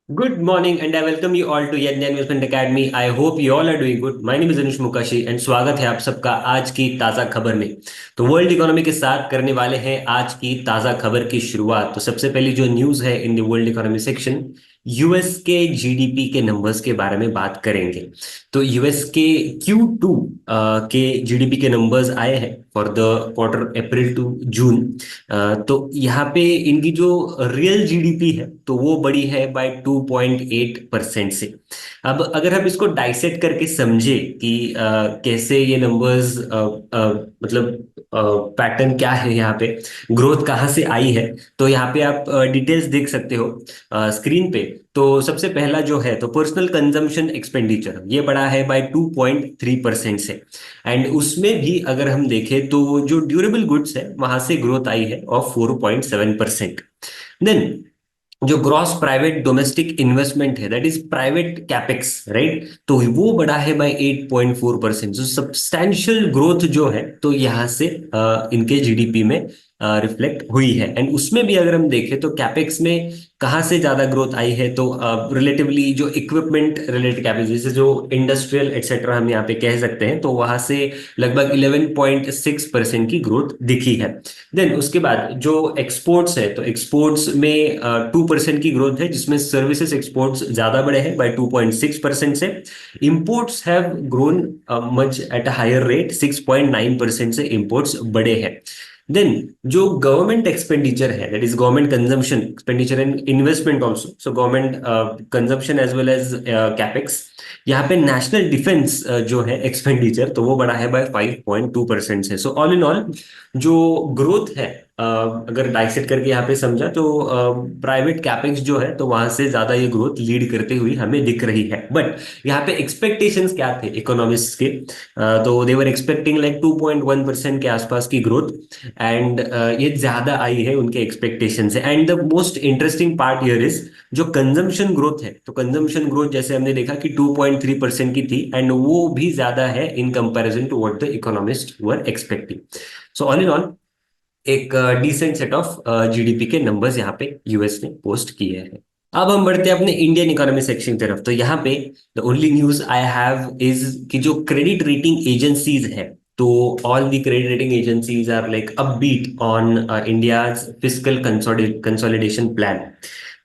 Good morning and I welcome you all to Yadnya Investment Academy. I hope you all are doing good. My name is Anush Mukashi and स्वागत है आप सबका आज की ताज़ा खबर में। तो वर्ल्ड इकोनॉमी के साथ करने वाले हैं आज की ताज़ा खबर की शुरुआत। तो सबसे पहली जो न्यूज़ है in the world economy section, US के जीडीपी के नंबर्स के बारे में बात करेंगे। तो यूएस के Q2 के जीडीपी के नंबर्स आए हैं for the quarter April to June. तो यहाँ पे इनकी जो रियल जीडीपी है तो वो बढ़ी है बाय 2.8% से। अब अगर हम इसको डाइसेक्ट करके समझे कि कैसे ये नंबर्स मतलब पैटर्न क्या है, यहाँ पे ग्रोथ कहाँ से आई है, तो यहाँ पे आप डिटेल्स देख सकते हो स्क्रीन पे। तो सबसे पहला जो है तो पर्सनल कंजम्पशन एक्सपेंडिचर ये बढ़ा है बाय 2.3% से। एंड उसमें भी अगर हम देखें तो जो ड्यूरेबल गुड्स है वहां से ग्रोथ आई है ऑफ 4.7%। देन जो ग्रॉस प्राइवेट डोमेस्टिक इन्वेस्टमेंट है that is private capex, right, तो वो बढ़ा है बाय 8.4%। जो सब्सटैंशियल ग्रोथ जो है तो यहाँ से इनके जीडीपी में रिफ्लेक्ट हुई है। एंड उसमें भी अगर हम देखें तो कैपेक्स में कहाँ से ज्यादा ग्रोथ आई है तो रिलेटिवली जो इक्विपमेंट रिलेटेड कैपेक्स जैसे जो इंडस्ट्रियल एक्सेट्रा हम यहाँ पे कह सकते हैं तो वहां से लगभग 11.6% की ग्रोथ दिखी है। देन उसके बाद जो एक्सपोर्ट्स है तो एक्सपोर्ट्स में 2% की ग्रोथ है जिसमें सर्विसेज एक्सपोर्ट्स ज्यादा बढ़े हैं बाय 2.6% से। Imports have grown much at a higher rate, 6.9% से इंपोर्ट्स बढ़े हैं। देन जो गवर्नमेंट एक्सपेंडिचर है that is government consumption expenditure and investment also, so government consumption as well as capex, यहाँ पे नेशनल डिफेंस जो है एक्सपेंडिचर तो वो बढ़ा है बाय 5.2% से। सो ऑल इन ऑल जो ग्रोथ है अगर डाइसेक्ट करके यहाँ पे समझा तो प्राइवेट कैपेक्स जो है तो वहां से ज्यादा ये ग्रोथ लीड करते हुई हमें दिख रही है। बट यहाँ पे एक्सपेक्टेशंस क्या थे इकोनॉमिस्ट्स के, तो दे वर एक्सपेक्टिंग लाइक 2.1% के आसपास की ग्रोथ। एंड ये ज्यादा आई है उनके एक्सपेक्टेशन से। And the most interesting part here is जो कंजम्पशन ग्रोथ है तो कंजम्पशन ग्रोथ जैसे हमने देखा कि 2.3% की थी एंड वो भी ज्यादा है in comparison to what the economist were expecting. So all in all एक डिसेंट सेट ऑफ जीडीपी के नंबर्स यहाँ पे यूएस ने पोस्ट किए हैं। अब हम बढ़ते हैं अपने इंडियन इकोनॉमी सेक्शन की तरफ। तो यहाँ पे the only news I have is कि जो क्रेडिट रेटिंग एजेंसीज है तो all the credit rating agencies are like upbeat on India's fiscal consolidation plan.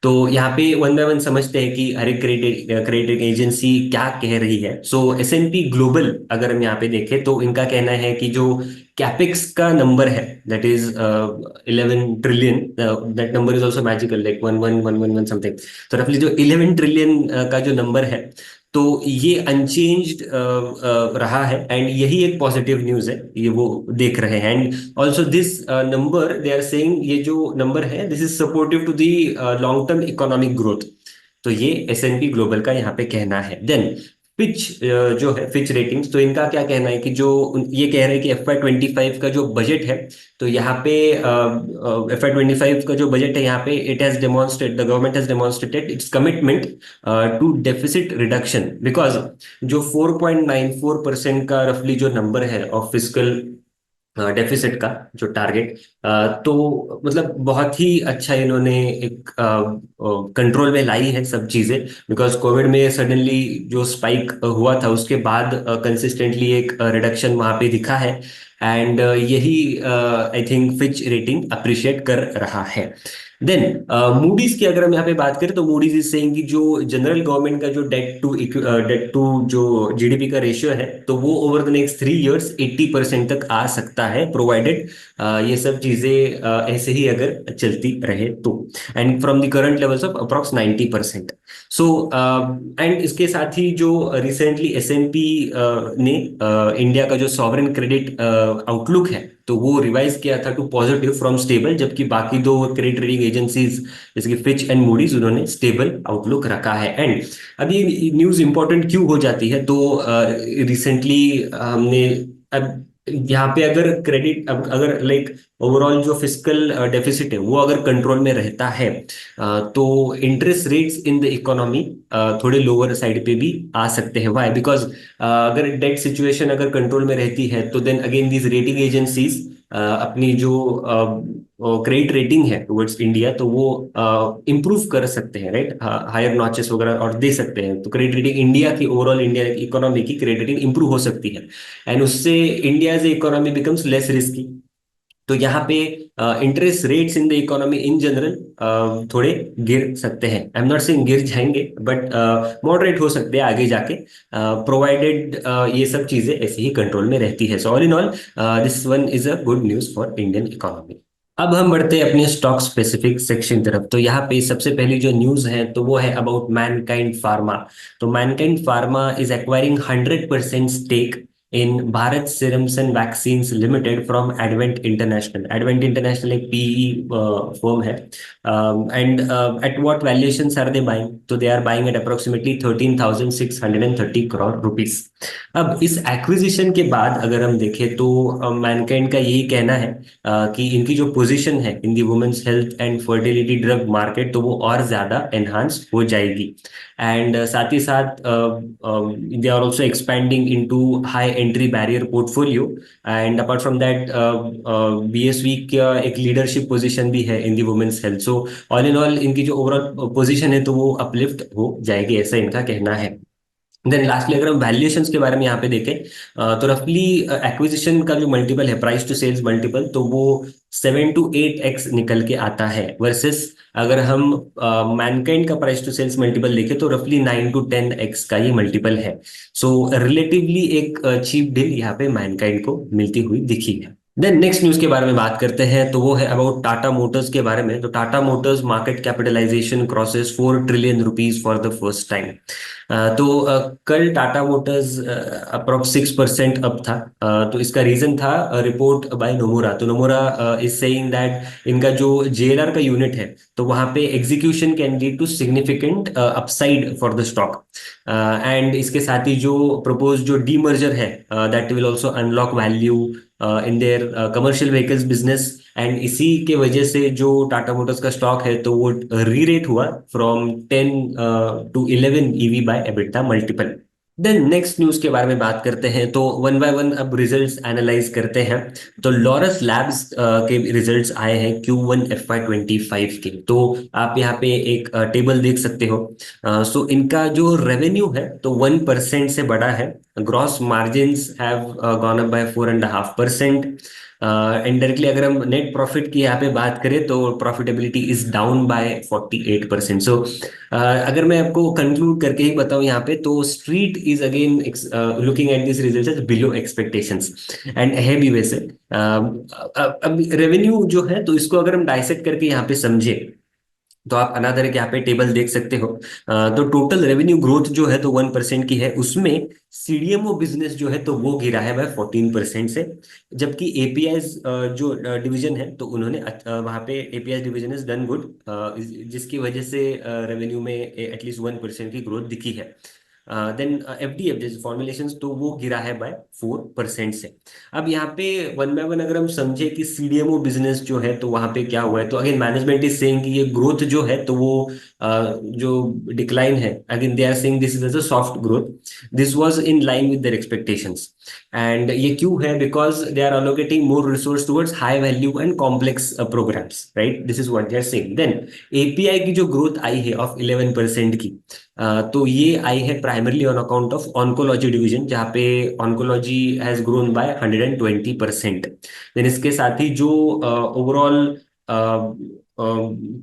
तो यहाँ पे वन बाय वन समझते हैं कि हर एक क्रेडिट एजेंसी क्या कह रही है। सो S&P ग्लोबल अगर हम यहाँ पे देखें तो इनका कहना है कि जो कैपेक्स का नंबर है that is 11 trillion, that number is also magical like 11,111 something. तो रफली जो 11 ट्रिलियन का जो नंबर है तो ये अनचेंज्ड रहा है एंड यही एक पॉजिटिव न्यूज है, ये वो देख रहे हैं। And also this number they are saying ये जो नंबर है this is supportive to the long term economic growth. तो ये S&P ग्लोबल का यहाँ पे कहना है। देन फिच जो है फिच रेटिंग्स तो इनका क्या कहना है कि जो ये कह रहे हैं कि FY25 का जो बजट है तो यहाँ पे FY25 का जो बजट है यहाँ पे it has demonstrate the government has demonstrated its commitment to deficit reduction because जो 4.94% का रफली जो नंबर है ऑफ फिस्कल डेफिसिट का जो टारगेट, तो मतलब बहुत ही अच्छा इन्होंने एक कंट्रोल में लाई है सब चीजें। बिकॉज कोविड में सडनली जो स्पाइक हुआ था उसके बाद कंसिस्टेंटली एक रिडक्शन वहां पे दिखा है। एंड यही I think Fitch rating appreciate कर रहा है। देन मूडीज की अगर हम यहाँ पे बात करें तो मूडीज इज सेइंग कि जो जनरल गवर्नमेंट का जो डेट टू जो जीडीपी का रेशियो है तो वो ओवर द नेक्स्ट 3 इयर्स 80% तक आ सकता है प्रोवाइडेड ये सब चीजें ऐसे ही अगर चलती रहे तो। And from the current levels of approx 90%। So and इसके साथ ही जो रिसेंटली S&P ने इंडिया का जो सॉवरेन क्रेडिट आउटलुक है तो वो रिवाइज किया था टू पॉजिटिव फ्रॉम स्टेबल, जबकि बाकी दो क्रेडिट रेटिंग एजेंसीज जैसे कि फिच एंड मूडीज उन्होंने स्टेबल आउटलुक रखा है। एंड अब ये न्यूज इंपॉर्टेंट क्यों हो जाती है तो रिसेंटली हमने अब यहाँ पे अगर क्रेडिट अब अगर लाइक ओवरऑल जो फिस्कल डेफिसिट है वो अगर कंट्रोल में रहता है तो interest rates in the economy थोड़े लोअर साइड पे भी आ सकते हैं। व्हाई? बिकॉज अगर डेट सिचुएशन अगर कंट्रोल में रहती है तो then again these rating agencies अपनी जो क्रेडिट रेटिंग है टुवर्ड्स इंडिया, तो वो इम्प्रूव कर सकते हैं, राइट, हायर नॉचेस वगैरह और दे सकते हैं। तो क्रेडिट रेटिंग इंडिया की, ओवरऑल इंडिया की इकोनॉमी की क्रेडिट रेटिंग इंप्रूव हो सकती है, एंड उससे India as economy becomes less risky. तो यहाँ पे interest rates in the economy in general थोड़े गिर सकते हैं। आई एम नॉट सेइंग गिर जाएंगे, बट मॉडरेट हो सकते हैं आगे जाके, प्रोवाइडेड ये सब चीजें ऐसे ही कंट्रोल में रहती है। सो all in all this one is a good news for Indian economy. अब हम बढ़ते हैं अपने स्टॉक स्पेसिफिक सेक्शन तरफ। तो यहाँ पे सबसे पहली जो न्यूज है तो वो है about Mankind Pharma. So Mankind Pharma is acquiring 100% stake in Bharat Serums and Vaccines Limited from Advent International. Advent International एक पीई फर्म है, and at what valuations are they buying? तो they are buying at approximately 13,630 crore rupees. अब इस acquisition के बाद अगर हम देखें तो मैनकाइंड का यही कहना है कि इनकी जो पोजीशन है in the women's health and fertility drug market, तो वो और ज्यादा एनहांस हो जाएगी। एंड साथ ही साथ they are also expanding into high entry barrier portfolio. And apart from that BSV का एक लीडरशिप पोजीशन भी है in the women's health. So all in all इनकी जो ओवरऑल पोजीशन है तो वो अपलिफ्ट हो जाएगी, ऐसा इनका कहना है। देन लास्टली अगर हम वैल्यूएशंस के बारे में यहाँ पे देखें तो रफली एक्विजिशन का जो मल्टीपल है, प्राइस टू सेल्स मल्टीपल, तो वो 7 to 8x निकल के आता है। वर्सेस अगर हम मैनकाइंड का प्राइस टू सेल्स मल्टीपल देखें तो रफली 9 to 10x का ये मल्टीपल है। सो रिलेटिवली एक चीप डील यहाँ पे मैनकाइंड को मिलती हुई दिखी है। देन नेक्स्ट न्यूज के बारे में बात करते हैं, तो वो है अबाउट टाटा मोटर्स के बारे में। तो Tata Motors market capitalisation crosses 4 trillion rupees for the first time. कल टाटा मोटर्स अप्रोक्स 6% अप था। तो इसका रीजन था रिपोर्ट बाय नोमुरा। तो नोमुरा इज सेइंग दैट इनका जो जेएलआर का यूनिट है तो वहां पे execution can lead to significant upside for the stock. And इसके साथ ही जो प्रपोज जो डीमर्जर है that will also unlock value in their commercial vehicles business. And इसी के वजह से जो टाटा मोटर्स का स्टॉक है तो वो री रेट हुआ from 10 to 11 EV by EBITDA multiple. Then next news के बारे में बात करते हैं, तो वन बाय वन अब रिजल्ट्स एनालाइज करते हैं। तो लॉरस लैब्स के रिजल्ट्स आए हैं Q1 FY25 के। तो आप यहाँ पे एक टेबल देख सकते हो। सो इनका जो रेवेन्यू है तो 1% से बढ़ा है। Gross margins have gone up by 4.5%। Indirectly अगर हम नेट प्रॉफिट की यहाँ पे बात करें तो प्रॉफिटेबिलिटी इज डाउन बाय 48%। सो अगर मैं आपको कंक्लूड करके ही बताऊं यहाँ पे, तो street is again looking at this result as below expectations and है भी वैसे। अब रेवेन्यू जो है तो इसको अगर हम डाइसेक्ट करके यहाँ पे समझे तो आप अनादर एक यहाँ पे टेबल देख सकते हो। तो टोटल रेवेन्यू ग्रोथ जो है तो 1% की है, उसमें सीडीएमओ बिजनेस जो है तो वो गिरा है बाय 14% से। जबकि एपीआईज जो डिवीजन है तो उन्होंने वहाँ पे API division is done good, जिसकी वजह से रेवेन्यू में एटलीस्ट 1% की ग्रोथ दिखी है। देन एफडीएफ जैसे फॉर्मुलेशन तो वो गिरा है बाय 4% से। अब यहाँ पे वन बाय वन अगर हम समझे कि सीडीएमओ बिजनेस जो है तो वहां पे क्या हुआ है, तो अगेन मैनेजमेंट इज सेइंग कि ये ग्रोथ जो है तो वो जो डिक्लाइन है, again they are saying this is a soft growth. This was in line with their expectations. And ये क्यों है? Because they are allocating more resource towards high value and complex programs, right, this is what they are saying. Then API की जो growth आई है of 11% की, तो ये आई है primarily on account of oncology division, जहाँ पे oncology has grown by 120%। Then इसके साथ ही जो ओवरऑल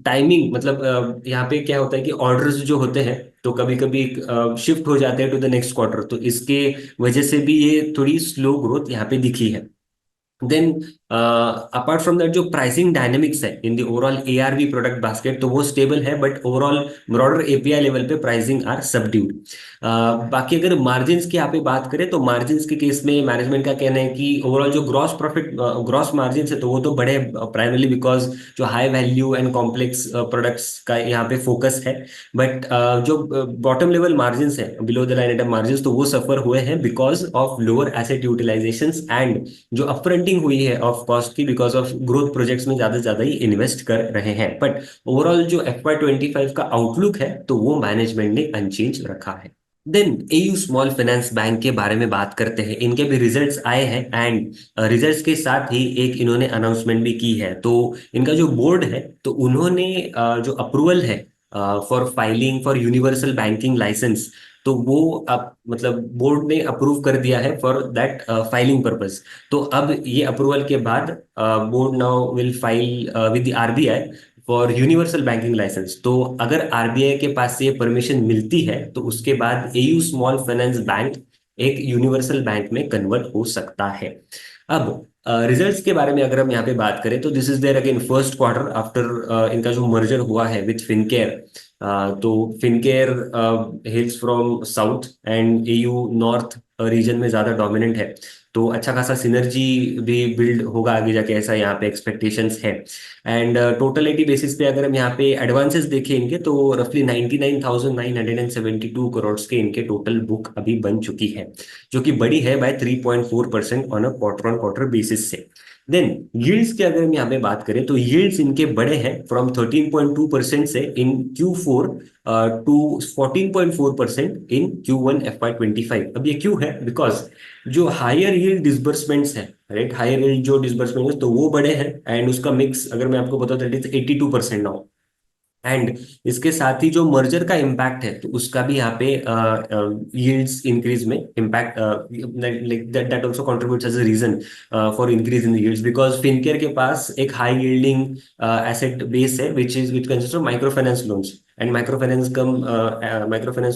टाइमिंग, मतलब यहाँ पे क्या होता है कि ऑर्डर्स जो होते हैं तो कभी कभी शिफ्ट हो जाते हैं टू द नेक्स्ट क्वार्टर, तो इसके वजह से भी ये थोड़ी स्लो ग्रोथ यहाँ पे दिखी है। देन अपार्ट फ्रॉम दैट जो प्राइसिंग डायनेमिक्स है in the overall ARV product basket तो वो स्टेबल है, but overall broader API level पे प्राइसिंग आर सबड्यूड। बाकी अगर मार्जिन्स की यहाँ पे बात करें तो मार्जिन्स के केस में मैनेजमेंट का कहना है कि ओवरऑल जो ग्रॉस प्रॉफिट ग्रॉस मार्जिन्स है तो वो तो बढ़े प्राइमरली बिकॉज जो high value and complex products का यहाँ पे फोकस है। बट जो बॉटम लेवल मार्जिन्स है, below the line item margins, तो वो सफर हुए हैं because of lower asset utilisations and जो अपफ्रंटिंग हुई है ऑफ कॉस्ट की बिकॉज ऑफ ग्रोथ प्रोजेक्ट्स में ज्यादा से ज्यादा ही इन्वेस्ट कर रहे हैं। बट ओवरऑल जो FY25 का आउटलुक है तो वो मैनेजमेंट ने अनचेंज रखा है। Then AU small finance bank के बारे में बात करते हैं। इनके भी रिजल्ट्स आए हैं एंड रिजल्ट्स के साथ ही एक इन्होंने अनाउंसमेंट भी की है। तो इनका जो बोर्ड है तो उन्होंने जो अप्रूवल है for filing for universal banking licence, तो वो अब मतलब बोर्ड ने अप्रूव कर दिया है फॉर दैट फाइलिंग पर्पस। तो अब ये अप्रूवल के बाद board now will file with the RBI for universal banking licence. तो अगर आरबीआई के पास से ये परमिशन मिलती है तो उसके बाद एयू स्मॉल फाइनेंस बैंक एक यूनिवर्सल बैंक में कन्वर्ट हो सकता है। अब रिजल्ट्स के बारे में अगर हम यहाँ पे बात करें तो this is their again first quarter after इनका जो मर्जर हुआ है विथ फिनकेयर। तो Fincare hails from south and AU north region में ज्यादा डोमिनेंट है। तो अच्छा खासा सिनर्जी भी बिल्ड होगा आगे जाके, ऐसा यहाँ पे एक्सपेक्टेशंस है। एंड टोटलिटी बेसिस पे अगर हम यहाँ पे एडवांसेस देखें इनके तो रफली 99,972 करोड़ के इनके टोटल बुक अभी बन चुकी है, जो कि बड़ी है by 3.4% on a quarter on quarter basis से। देन यील्ड्स की अगर हम यहाँ पे बात करें तो यील्ड्स इनके बड़े हैं फ्रॉम 13.2% से इन Q4 to 14.4% in Q1 FY25। अब ये क्यों है? बिकॉज जो हायर यील्ड डिसबर्समेंट्स है, राइट, हायर यील्ड जो डिसबर्समेंट है तो वो बड़े हैं एंड उसका मिक्स अगर मैं आपको बताऊं दैट इज 82% नाउ। एंड इसके साथ ही जो मर्जर का इम्पैक्ट है तो उसका भी यहाँ पे यील्ड्स इंक्रीज में impact, like that that also contributes as a reason for increase in the yields, because Fincare के पास एक हाई यील्डिंग एसेट बेस है which consist of microfinance loans. And microfinance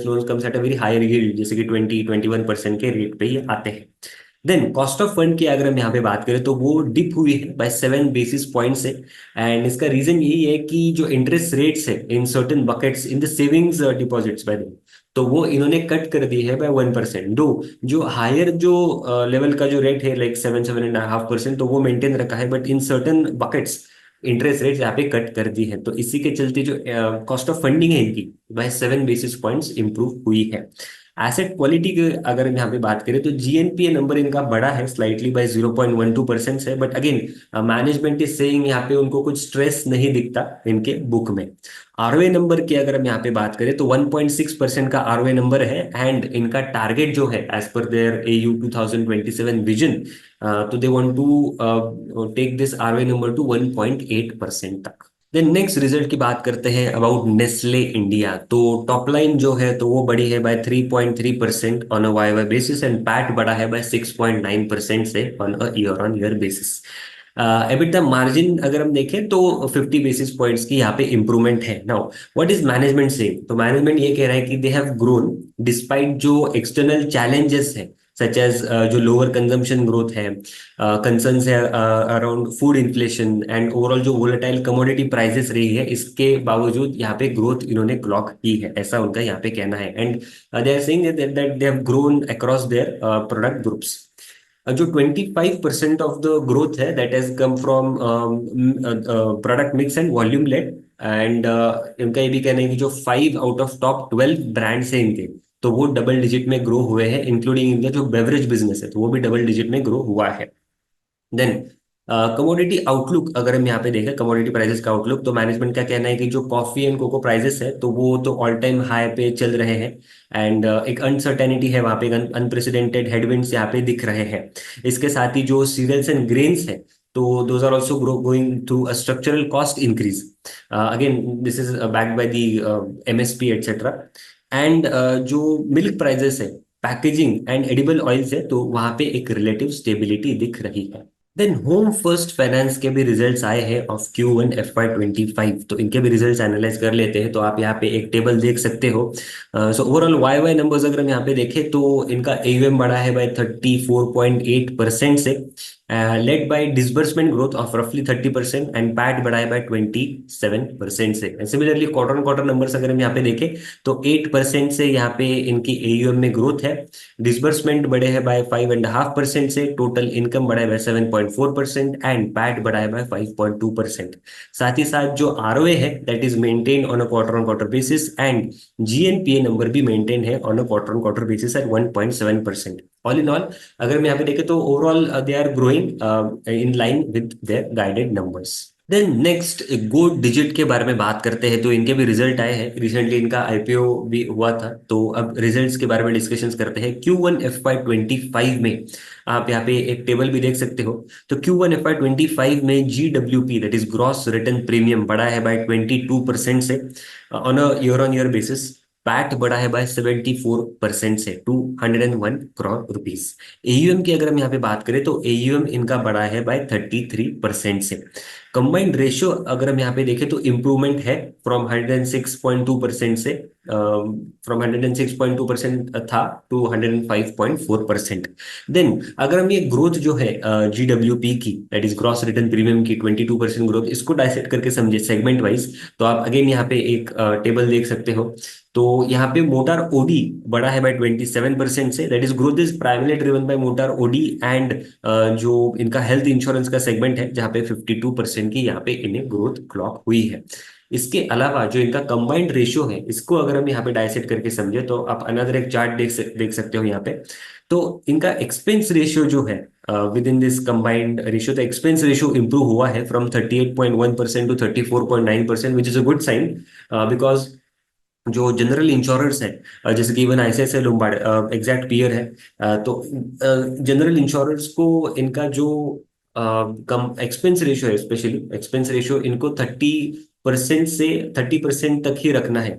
loans comes at a very higher yield, जैसे कि 20-21% के rate पे ये आते हैं। देन कॉस्ट ऑफ फंड की अगर हम यहाँ पे बात करें तो वो डिप हुई है बाय 7 बेसिस पॉइंट से। एंड इसका रीजन यही है कि जो इंटरेस्ट रेट्स है in certain buckets in the savings deposits by the, तो वो इन्होंने कट कर दी है बाय 1%। दो जो हायर जो लेवल का जो रेट है लाइक 7-7.5%, तो वो मेंटेन रखा है, but in certain buckets interest rates यहाँ पे कट कर दी है। तो इसी के चलते जो कॉस्ट ऑफ फंडिंग है इनकी बाय 7 बेसिस पॉइंट्स इंप्रूव हुई है। एसेट क्वालिटी की अगर हम यहाँ पे बात करें तो जीएनपीए नंबर इनका बड़ा है स्लाइटली बाय 0.12% से, but again management is saying यहाँ पे उनको कुछ स्ट्रेस नहीं दिखता इनके बुक में। आरओए नंबर की अगर हम यहाँ पे बात करें तो 1.6% का आरओए नंबर है एंड इनका टारगेट जो है as per their AU 2027 vision, तो they want to take this ROA number to 1.8% तक। देन नेक्स्ट रिजल्ट की बात करते हैं अबाउट नेस्ले इंडिया। तो टॉप लाइन जो है तो वो बड़ी है by 3.3% on a Y Y basis and PAT बड़ा है बाय 6.9% से on a year on year basis. EBITDA margin अगर हम देखें तो 50 बेसिस पॉइंट्स की यहाँ पे इंप्रूवमेंट है। नाउ व्हाट इज मैनेजमेंट से? तो मैनेजमेंट ये कह रहा है कि दे हैव ग्रोन डिस्पाइट जो एक्सटर्नल चैलेंजेस है सच एज जो लोअर कंजम्पशन ग्रोथ है, कंसर्न्स है around food inflation and overall जो वोलेटाइल कमोडिटी प्राइसेस रही है, इसके बावजूद यहाँ पे ग्रोथ इन्होंने क्लॉक की है, ऐसा उनका यहाँ पे कहना है। And they are saying that they have grown across their product groups. जो 25% ऑफ द ग्रोथ है that has come from product mix and volume led. And इनका ये भी कहना है कि जो 5 आउट ऑफ टॉप 12 ब्रांड्स हैं इनके, तो वो डबल डिजिट में ग्रो हुए हैं, इंक्लूडिंग इनका जो बेवरेज बिजनेस है तो वो भी डबल डिजिट में ग्रो हुआ है। देन कमोडिटी आउटलुक अगर हम यहाँ पे देखें कमोडिटी प्राइसेस का आउटलुक, तो मैनेजमेंट का कहना है कि जो कॉफी एंड कोको प्राइसेस है तो वो तो ऑल टाइम हाई पे चल रहे हैं एंड एक अनसर्टेनिटी है वहाँ पे, अनप्रेसिडेंटेड हेडविंड्स यहाँ पे दिख रहे हैं। इसके साथ ही जो सीरियल्स एंड ग्रेन्स है तो those are also going through a structural cost increase. Again this is backed by the MSP etcetera. And जो मिल्क प्राइसेस है, पैकेजिंग एंड एडिबल ऑयल्स है, तो वहाँ पे एक रिलेटिव स्टेबिलिटी दिख रही है। देन होम फर्स्ट फाइनेंस के भी रिजल्ट्स आए हैं ऑफ Q1 FY25, तो इनके भी रिजल्ट्स एनालाइज कर लेते हैं। तो आप यहाँ पे एक टेबल देख सकते हो। So overall Y Y numbers अगर हम यहाँ पे देखें तो इनका एयूएम बढ़ा है बाय 34.8% से, led by disbursement growth of रफली 30% एंड पैट बढ़ा है बाय 27% से। Similarly quarter on quarter numbers अगर हम यहाँ पे देखें तो 8% से यहाँ पे इनकी एयूएम में ग्रोथ है, डिसबर्समेंट बढ़े हैं बाय 5.5% से, टोटल इनकम बढ़ा है बाय 7.4% एंड पैट बढ़ा है बाय 5.2%। साथ ही साथ जो आरओए है that is maintain on a quarter on quarter basis and GNPA number भी मेंटेन है on a quarter on quarter basis at 1.7%। All in all अगर हम यहाँ पे देखें तो overall they are growing in line with their guided numbers. Then next Go Digit के बारे में बात करते हैं। तो इनके भी रिजल्ट आए हैं रिसेंटली, इनका आईपीओ भी हुआ था। तो अब रिजल्ट्स के बारे में डिस्कशंस करते हैं। Q1 FY25 में आप यहाँ पे एक टेबल भी देख सकते हो। तो Q1 FY25 में GWP that is gross return premium बढ़ा है बाय 22% से on a year on year basis. PAT बढ़ा है बाय 74% से 201 करोड़ रुपीज। एयूएम की अगर हम यहाँ पे बात करें तो एयूएम इनका बढ़ा है बाय 33% से। कंबाइंड रेशियो अगर हम यहाँ पे देखें तो इम्प्रूवमेंट है फ्रॉम 106.2% से, फ्रॉम 106.2% था टू 105.4%। देन अगर हम ये ग्रोथ जो है GWP की that is gross return premium की 22% ग्रोथ, इसको डाइसेक्ट करके समझे सेगमेंट वाइज, तो आप अगेन यहाँ पे एक टेबल देख सकते हो। तो यहाँ पे मोटार ओडी बढ़ा है बाय 27% से, that is growth is primarily driven by motor OD and जो इनका हेल्थ इंश्योरेंस का सेगमेंट है जहाँ पे 52% की यहाँ पे इन्हें ग्रोथ क्लॉक हुई है। इसके अलावा जो इनका कंबाइंड रेशियो है, इसको अगर हम यहाँ पे डाइसेक्ट करके समझे तो आप अनदर एक चार्ट देख सकते हो यहाँ पे। तो इनका एक्सपेंस रेशियो जो है within this combined ratio, तो एक्सपेंस रेशियो इंप्रूव हुआ है from 38.1% to 34.9%, which is a good sign. Because जो जनरल इंश्योरर्स है जैसे कि even ICICI Lombard exact peer है, तो जनरल इंश्योरर्स को इनका जो कम एक्सपेंस रेशियो है, स्पेशली एक्सपेंस रेशियो इनको 30% से 30% तक ही रखना है,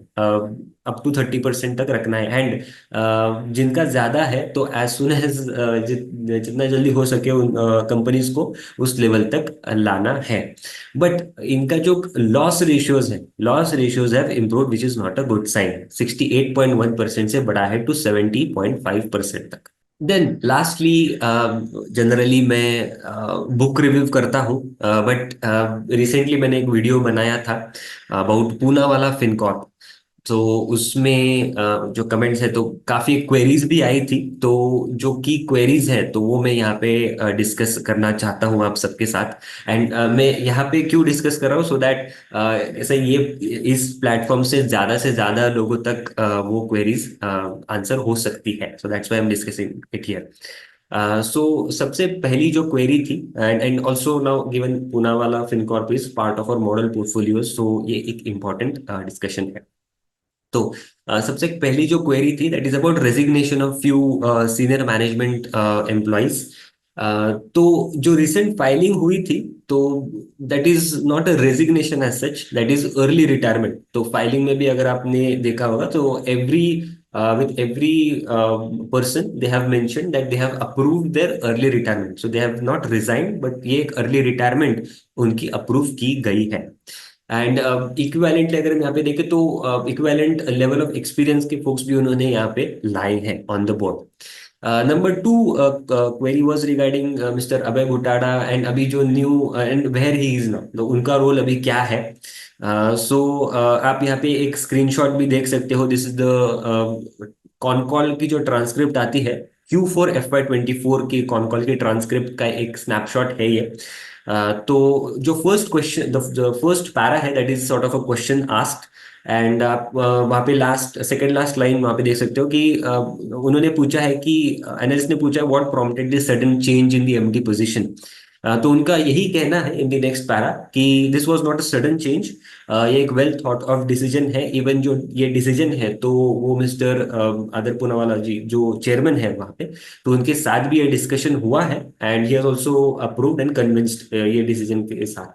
अप टू 30% तक रखना है। एंड जिनका ज्यादा है तो एज सुन एज जितना जल्दी हो सके उन कंपनीज को उस लेवल तक लाना है। बट इनका जो loss ratios have improved which is not a good sign. 68.1% से बढ़ा है टू 70.5% तक। देन लास्टली जनरली मैं बुक रिव्यू करता हूँ, बट रिसेंटली मैंने एक वीडियो बनाया था अबाउट पूना वाला फिनकॉर्प। तो उसमें जो कमेंट्स है तो काफी क्वेरीज भी आई थी। तो जो की क्वेरीज है तो वो मैं यहाँ पे डिस्कस करना चाहता हूँ आप सबके साथ। एंड मैं यहाँ पे क्यों डिस्कस कर रहा हूँ, सो दैट ऐसे ये इस प्लेटफॉर्म से ज्यादा लोगों तक वो क्वेरीज आंसर हो सकती है। So that's why I am discussing it here. So सबसे पहली जो क्वेरी थी, and also now given Poonawalla Fincorp is part of our model portfolio, so ये एक इम्पॉर्टेंट डिस्कशन है। तो सबसे पहली जो क्वेरी थी that is about resignation of few senior management employees. तो जो रिसेंट फाइलिंग हुई थी, तो that is not a resignation as such, that is early retirement. तो फाइलिंग में भी अगर आपने देखा होगा तो every with every person they have mentioned that they have approved their early retirement, so they have not resigned but ये एक early retirement उनकी अप्रूव की गई है। एंड इक्विवेलेंटली अगर हम यहाँ पे देखें तो इक्विवेलेंट लेवल ऑफ एक्सपीरियंस के फोक्स भी उन्होंने यहाँ पे लाए हैं on the board. Number two query was regarding Mister Abhay Bhutada and अभी जो new and where he is now, तो उनका रोल अभी क्या है। सो आप यहाँ पे एक स्क्रीनशॉट भी देख सकते हो। This is the con call की जो ट्रांसक्रिप्ट आती है, Q4 FY24 की कॉन कॉल की ट्रांसक्रिप्ट का एक स्नैपशॉट है ये। तो जो first question, the first para है that is sort of a question asked. And आप वहाँ पे लास्ट सेकंड लास्ट लाइन वहाँ पे देख सकते हो कि उन्होंने पूछा है कि एनालिस्ट ने पूछा है what prompted this sudden change in the MD position. तो उनका यही कहना है इन द नेक्स्ट पैरा कि this was not a sudden change, ये एक वेल थॉट ऑफ डिसीजन है। इवन जो ये डिसीजन है तो वो मिस्टर आदर पूनावाला जी जो चेयरमैन है वहाँ पे, तो उनके साथ भी ये डिस्कशन हुआ है and he has also approved and convinced ये डिसीजन के साथ।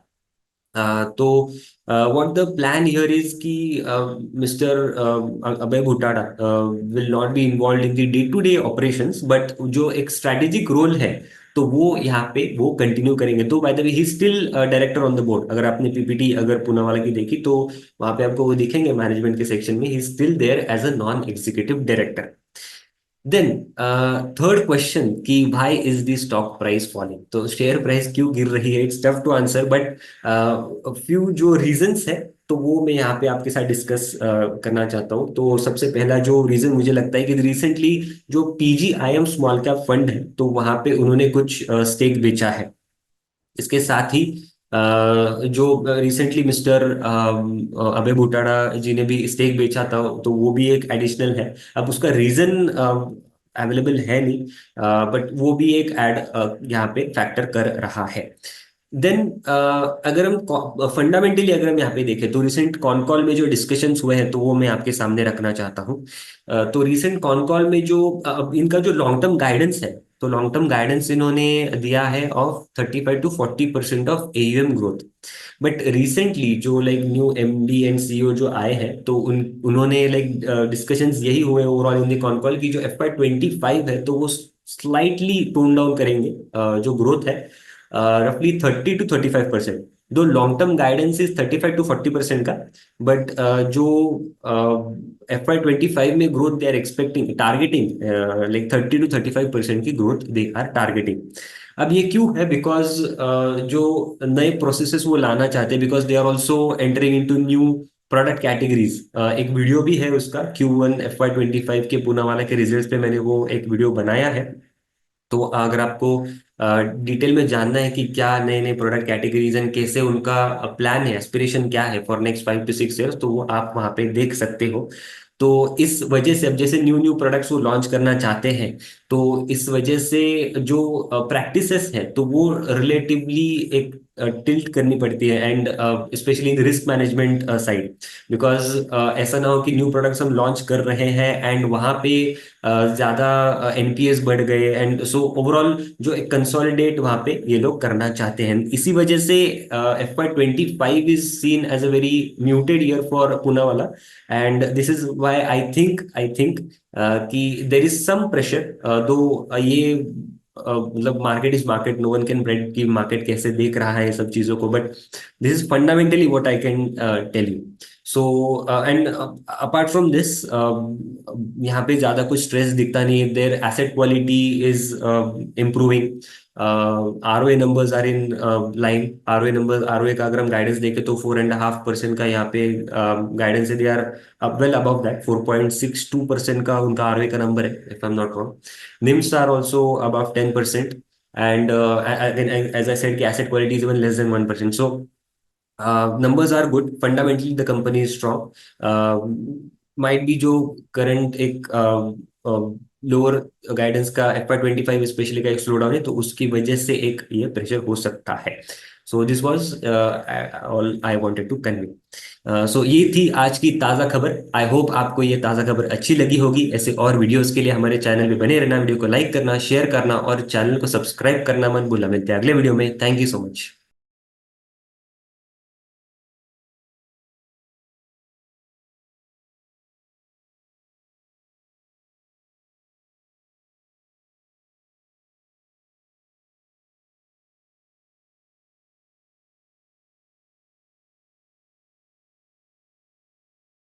तो what the plan here is कि Mister Abhay Bhutada will not be involve in the day to day operations, but जो एक स्ट्रैटेजिक रोल है तो वो यहाँ पे वो कंटिन्यू करेंगे। तो by the way he still director on the board. अगर आपने पीपीटी अगर पूनावाला की देखी तो वहां पे आपको वो दिखेंगे मैनेजमेंट के सेक्शन में, he still there as a non executive director. Then third question कि why is the stock price falling, तो शेयर प्राइस क्यों गिर रही है, it's tough to answer but few जो रीजंस है तो वो मैं यहाँ पे आपके साथ डिस्कस करना चाहता हूँ। तो सबसे पहला जो रीजन मुझे लगता है कि रिसेंटली जो PGIM स्मॉल कैप फंड है तो वहां पे उन्होंने कुछ स्टेक बेचा है। इसके साथ ही जो रिसेंटली मिस्टर अभय भुटाड़ा जी ने भी स्टेक बेचा था तो वो भी एक एडिशनल है। अब उसका रीजन अवेलेबल है नहीं, बट वो भी एक ऐड यहाँ पे फैक्टर कर रहा है। देन अगर हम फंडामेंटली अगर हम यहाँ पे देखें तो रिसेंट कॉन कॉल में जो डिस्कशंस हुए हैं तो वो मैं आपके सामने रखना चाहता हूँ। तो रिसेंट कॉन कॉल में जो इनका जो लॉन्ग टर्म गाइडेंस है, तो लॉन्ग टर्म गाइडेंस इन्होंने दिया है of 35 to 40% of AUM growth. But recently जो like new MD and CEO जो आए हैं तो उन्होंने लाइक डिस्कशंस यही हुए overall in the con call की जो FY 25 है तो वो स्लाइटली टोन डाउन करेंगे जो ग्रोथ है रफली 30 to 35%। Though long term guidance is 35 to 40% का, बट जो FY 25 में growth they are expecting targeting like 30 to 35% की ग्रोथ दे आर टारगेटिंग। अब ये क्यों है? बिकॉज जो नए प्रोसेसेस वो लाना चाहते हैं, because they are also entering into new product categories. एक वीडियो भी है उसका Q1 FY 25 के पूनावाला के रिजल्ट्स पे मैंने वो एक वीडियो बनाया है। तो अगर आपको डिटेल में जानना है कि क्या नए नए प्रोडक्ट कैटेगरीज एंड कैसे उनका प्लान है, एस्पिरेशन क्या है फॉर नेक्स्ट 5 to 6 ईयर्स, तो वो आप वहाँ पे देख सकते हो। तो इस वजह से अब जैसे न्यू न्यू प्रोडक्ट्स वो लॉन्च करना चाहते हैं, तो इस वजह से जो प्रैक्टिसेस है तो वो रिलेटिवली एक टिल्ट करनी पड़ती है, and specially in risk management side. Because ऐसा ना हो कि न्यू प्रोडक्ट्स हम लॉन्च कर रहे हैं एंड वहाँ पे ज्यादा एनपीएस बढ़ गए, एंड सो ओवरऑल जो एक कंसोलिडेट वहां पे ये लोग करना चाहते हैं। इसी वजह से FY 25 is seen as a very muted year for Poonawalla. And this is why I think कि there is some pressure, though ये मतलब market is market, no one can predict कि मार्केट कैसे देख रहा है सब चीजों को, but this is fundamentally what I can tell you. So and apart from this यहाँ पे ज्यादा कुछ स्ट्रेस दिखता नहीं है। Their asset quality is improving, ROA numbers are in line. ROA का अगर हम गाइडेंस देखें तो 4.5% का यहाँ पे गाइडेंस है। They are well above that, 4.62% का उनका आरओए का नंबर है if I am not wrong. NIMs are also above 10%, and again, as I said, asset quality is even less than 1%. So numbers are good. Fundamentally, the company is strong. Might be जो current एक lower guidance का FY 25 specially का एक slow down है, तो उसकी वजह से एक ये प्रेशर हो सकता है। So this was all I wanted to convey. So ये थी आज की ताज़ा खबर। आई होप आपको ये ताज़ा खबर अच्छी लगी होगी। ऐसे और वीडियोस के लिए हमारे चैनल पे बने रहना, वीडियो को लाइक करना, शेयर करना और चैनल को सब्सक्राइब करना मत भूलना। मिलते हैं अगले वीडियो में। Thank you so much.